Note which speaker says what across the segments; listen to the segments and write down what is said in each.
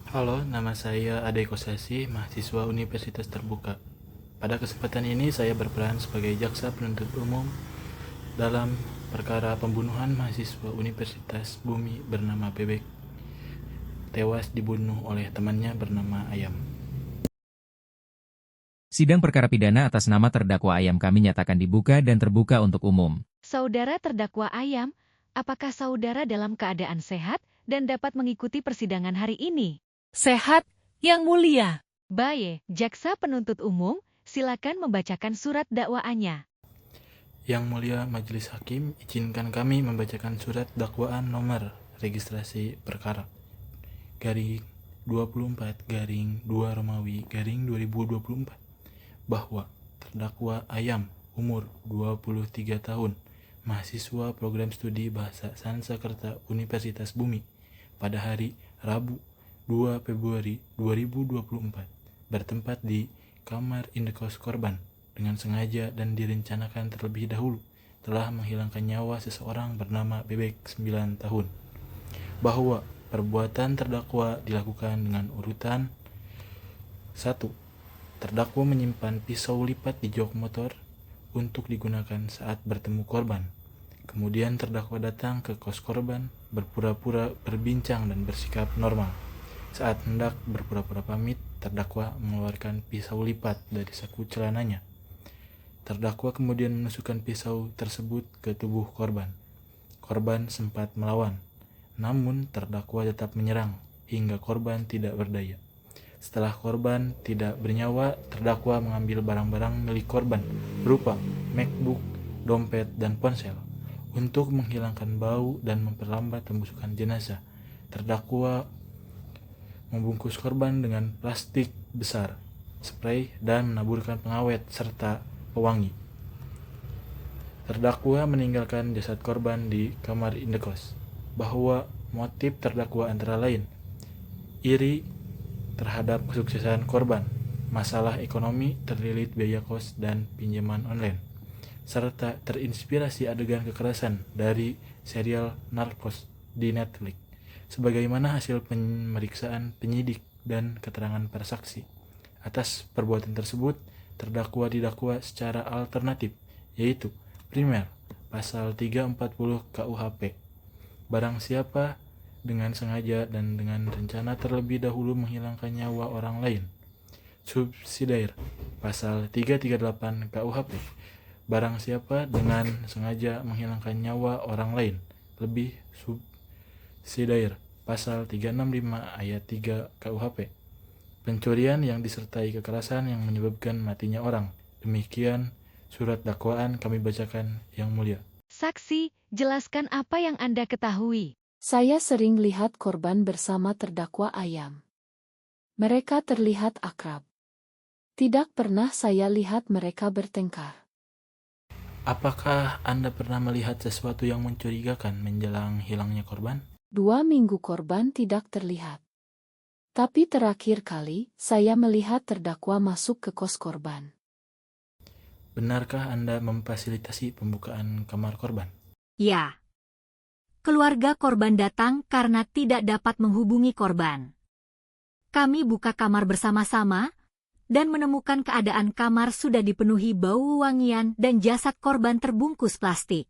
Speaker 1: Halo, nama saya Ade Kosasi, mahasiswa Universitas Terbuka. Pada kesempatan ini saya berperan sebagai jaksa penuntut umum dalam perkara pembunuhan mahasiswa Universitas Bumi bernama Bebek, tewas dibunuh oleh temannya bernama Ayam.
Speaker 2: Sidang perkara pidana atas nama terdakwa Ayam kami nyatakan dibuka dan terbuka untuk umum.
Speaker 3: Saudara terdakwa Ayam, apakah saudara dalam keadaan sehat dan dapat mengikuti persidangan hari ini?
Speaker 4: Sehat, Yang Mulia.
Speaker 3: Baik, jaksa penuntut umum, silakan membacakan surat dakwaannya.
Speaker 1: Yang Mulia Majelis Hakim, izinkan kami membacakan surat dakwaan nomor registrasi perkara garing 24 garing 2 Romawi garing 2024 bahwa terdakwa Ayam umur 23 tahun, mahasiswa program studi Bahasa Sanskerta Universitas Bumi pada hari Rabu 2 Februari 2024 bertempat di kamar indekos korban dengan sengaja dan direncanakan terlebih dahulu telah menghilangkan nyawa seseorang bernama Bebek 9 tahun, bahwa perbuatan terdakwa dilakukan dengan urutan 1. Terdakwa menyimpan pisau lipat di jok motor untuk digunakan saat bertemu korban. Kemudian terdakwa datang ke kos korban, berpura-pura berbincang dan bersikap normal. Saat hendak berpura-pura pamit, terdakwa mengeluarkan pisau lipat dari saku celananya. Terdakwa kemudian menusukkan pisau tersebut ke tubuh korban. Korban sempat melawan, namun terdakwa tetap menyerang hingga korban tidak berdaya. Setelah korban tidak bernyawa, terdakwa mengambil barang-barang milik korban berupa MacBook, dompet, dan ponsel. Untuk menghilangkan bau dan memperlambat pembusukan jenazah, terdakwa membungkus korban dengan plastik besar, spray, dan menaburkan pengawet serta pewangi. Terdakwa meninggalkan jasad korban di kamar indekos, bahwa motif terdakwa antara lain iri terhadap kesuksesan korban, masalah ekonomi terlilit biaya kos dan pinjaman online, serta terinspirasi adegan kekerasan dari serial Narcos di Netflix, sebagaimana hasil pemeriksaan penyidik dan keterangan para saksi. Atas perbuatan tersebut, terdakwa didakwa secara alternatif, yaitu primer, pasal 340 KUHP, barang siapa dengan sengaja dan dengan rencana terlebih dahulu menghilangkan nyawa orang lain. Subsidiar, pasal 338 KUHP, barang siapa dengan sengaja menghilangkan nyawa orang lain. Lebih subsidiar, pasal 365 ayat 3 KUHP, pencurian yang disertai kekerasan yang menyebabkan matinya orang. Demikian surat dakwaan kami bacakan, Yang Mulia.
Speaker 3: Saksi, jelaskan apa yang Anda ketahui.
Speaker 4: Saya sering lihat korban bersama terdakwa Ayam. Mereka terlihat akrab. Tidak pernah saya lihat mereka bertengkar.
Speaker 1: Apakah Anda pernah melihat sesuatu yang mencurigakan menjelang hilangnya korban?
Speaker 4: 2 minggu korban tidak terlihat. Tapi terakhir kali, saya melihat terdakwa masuk ke kos korban.
Speaker 1: Benarkah Anda memfasilitasi pembukaan kamar korban?
Speaker 5: Ya. Keluarga korban datang karena tidak dapat menghubungi korban. Kami buka kamar bersama-sama dan menemukan keadaan kamar sudah dipenuhi bau wangian dan jasad korban terbungkus plastik.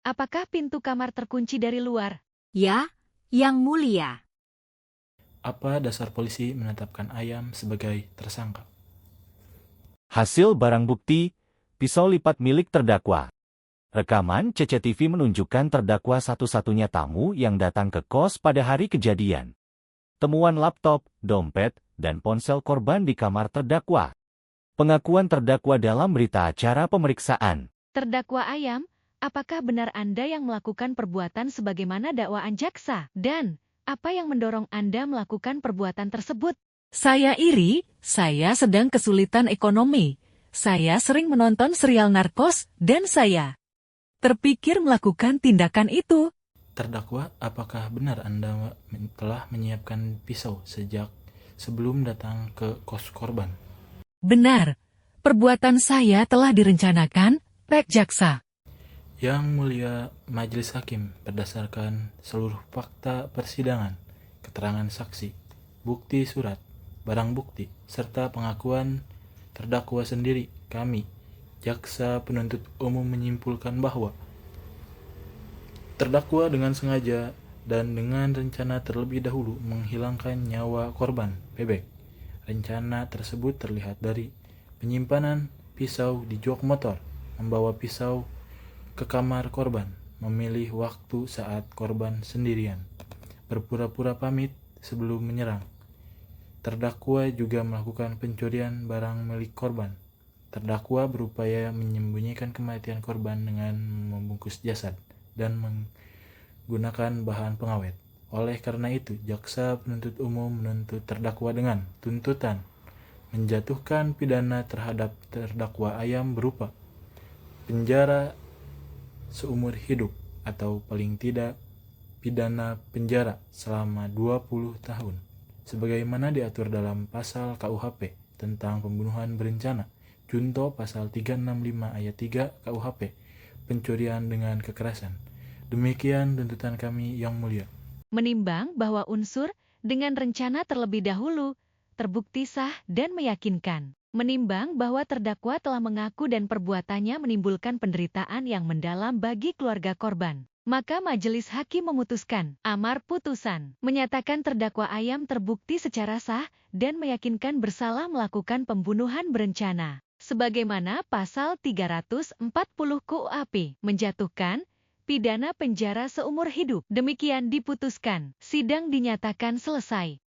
Speaker 3: Apakah pintu kamar terkunci dari luar?
Speaker 5: Ya, Yang Mulia.
Speaker 1: Apa dasar polisi menetapkan Ayam sebagai tersangka?
Speaker 6: Hasil barang bukti, pisau lipat milik terdakwa. Rekaman CCTV menunjukkan terdakwa satu-satunya tamu yang datang ke kos pada hari kejadian. Temuan laptop, dompet, dan ponsel korban di kamar terdakwa. Pengakuan terdakwa dalam berita acara pemeriksaan.
Speaker 3: Terdakwa Ayam, apakah benar Anda yang melakukan perbuatan sebagaimana dakwaan jaksa? Dan, apa yang mendorong Anda melakukan perbuatan tersebut?
Speaker 4: Saya iri, saya sedang kesulitan ekonomi. Saya sering menonton serial Narcos, dan saya terpikir melakukan tindakan itu.
Speaker 1: Terdakwa, apakah benar Anda telah menyiapkan pisau sejak sebelum datang ke kos korban?
Speaker 4: Benar, perbuatan saya telah direncanakan, Pak Jaksa.
Speaker 1: Yang Mulia Majelis Hakim, berdasarkan seluruh fakta persidangan, keterangan saksi, bukti surat, barang bukti, serta pengakuan terdakwa sendiri, kami, jaksa penuntut umum menyimpulkan bahwa terdakwa dengan sengaja dan dengan rencana terlebih dahulu menghilangkan nyawa korban bebek. Rencana tersebut terlihat dari penyimpanan pisau di jok motor, membawa pisau ke kamar korban, memilih waktu saat korban sendirian, berpura-pura pamit sebelum menyerang. Terdakwa juga melakukan pencurian barang milik korban. Terdakwa berupaya menyembunyikan kematian korban dengan membungkus jasad dan menggunakan bahan pengawet. Oleh karena itu, jaksa penuntut umum menuntut terdakwa dengan tuntutan menjatuhkan pidana terhadap terdakwa Ayam berupa penjara seumur hidup atau paling tidak pidana penjara selama 20 tahun sebagaimana diatur dalam pasal KUHP tentang pembunuhan berencana, junto pasal 365 ayat 3 KUHP, pencurian dengan kekerasan. Demikian tuntutan kami yang mulia.
Speaker 3: Menimbang bahwa unsur dengan rencana terlebih dahulu terbukti sah dan meyakinkan. Menimbang bahwa terdakwa telah mengaku dan perbuatannya menimbulkan penderitaan yang mendalam bagi keluarga korban. Maka majelis hakim memutuskan amar putusan menyatakan terdakwa Ayam terbukti secara sah dan meyakinkan bersalah melakukan pembunuhan berencana. Sebagaimana pasal 340 KUHP menjatuhkan pidana penjara seumur hidup. Demikian diputuskan. Sidang dinyatakan selesai.